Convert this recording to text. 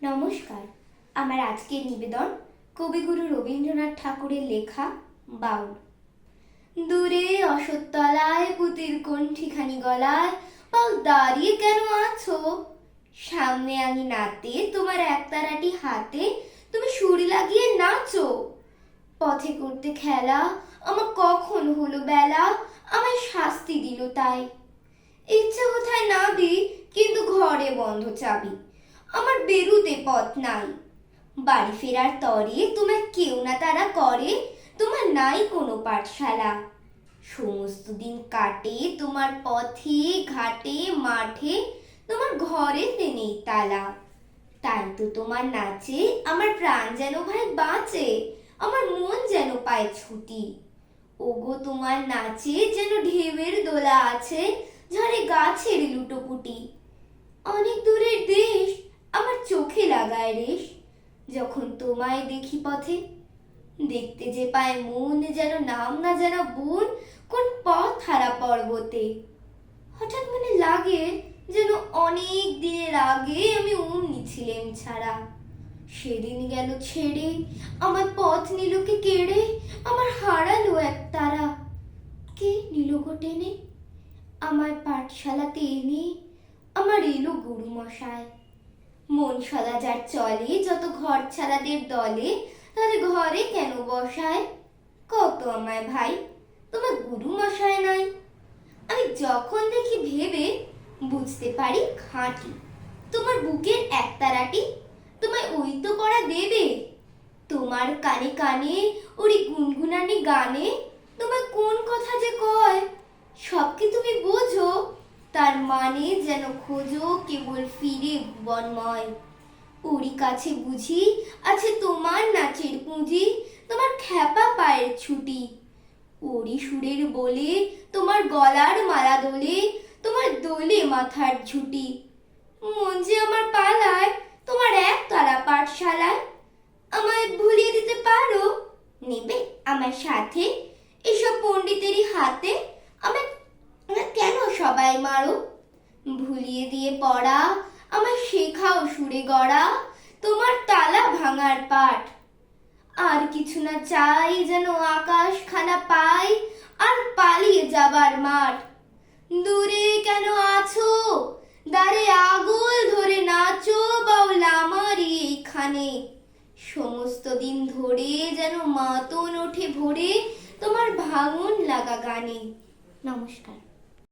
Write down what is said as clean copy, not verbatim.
নমস্কার। আমার আজকের নিবেদন কবিগুরু রবীন্দ্রনাথ ঠাকুরের লেখা বাউল। দূরে অশ্বত্থতলায় পুতির কণ্ঠিখানি গলায়, বাউল দাঁড়িয়ে কেন আছো? সামনে আঙিনাতে তোমার একতারাটি হাতে, তুমি সুর লাগিয়ে নাচো। পথে করতে খেলা, আমার কখন হলো বেলা, আমায় শাস্তি দিল তাই। ইচ্ছে কোথায় না দি, কিন্তু ঘরে বন্ধ চাবি, আমার বেরুতে পথ নাই। বাড়ি ফেরার তরে তোমার কেউ না তারা করে, তোমার নাই কোনো পাঠশালা। সমস্ত দিন কাটে তোমার পথে ঘাটে মাঠে, তোমার ঘরেতে নেই তালা। তাই তো তোমার নাচে আমার প্রাণ যেন ভাই বাঁচে, আমার মন যেন পায় ছুটি। ওগো তোমার নাচে যেন ঢেউয়ের দোলা আছে, ঝাড়ে গাছের লুটোপুটি। অনেক দূরের দেশ আমার চোখে লাগায় রেশ, যখন তোমায় দেখি পথে। দেখতে যে পায় মন যেন নাম না যেন বোন, কোন পথ হারা পর্বতে। হঠাৎ মনে লাগে যেন অনেক দিনের আগে আমি অমনি ছিলেম ছাড়া। সেদিন গেল ছেড়ে, আমার পথ নিল কে কেড়ে, আমার হারালো এক তারা। কে নিল গো টেনে আমার পাঠশালাতে এনে? আমার এলো গুরু মশাই। মন সদা যার চলে যত ঘর ছাড়াদের দলে, তাদের ঘরে কেন বসায়? কত আমায় ভাই, তোমার গুরু মশাই নাই। আমি যখন দেখি ভেবে বুঝতে পারি খাঁটি, তোমার বুকের একতারাটি তোমায় ওই তো পড়া দেবে। তোমার কানে কানে ওরি গুনগুনানি গানে, তোমার কোন কথা যে কয় সব কি তুমি বোঝো? তার মানে যেন খোঁজো কেবল ফিরে ভুবনময়। ওরই কাছে বুঝি আছে তোমার নাচের পুঁজি, তোমার খ্যাপা পায়ের ছুটি। ওরই সুরের বলে তোমার গলার মালা দোলে, তোমার দোলে মাথার ঝুটি। মন যে আমার পালায় তোমার এক তারা পাঠশালায়। আমায় ভুলিয়ে দিতে পারো? নেবে আমার সাথে এসব পণ্ডিতেরই হাতে? আমায় কেন সবাই মারো? ভুলিয়ে দিয়ে পড়া, আমায় শেখাও সুরে গড়া, তোমার তালা ভাঙার পাঠ। আর কিছু না চাই, যেন আকাশ খানা পাই, আর পালিয়ে যাবার মাঠ। দূরে কেন আছো, দ্বারে আগল ধরে নাচো, বাউল আমারই এইখানে। সমস্ত দিন ধরে যেন মাতন ওঠে ভোরে, তোমার ভাঙন লাগা গানে। নমস্কার।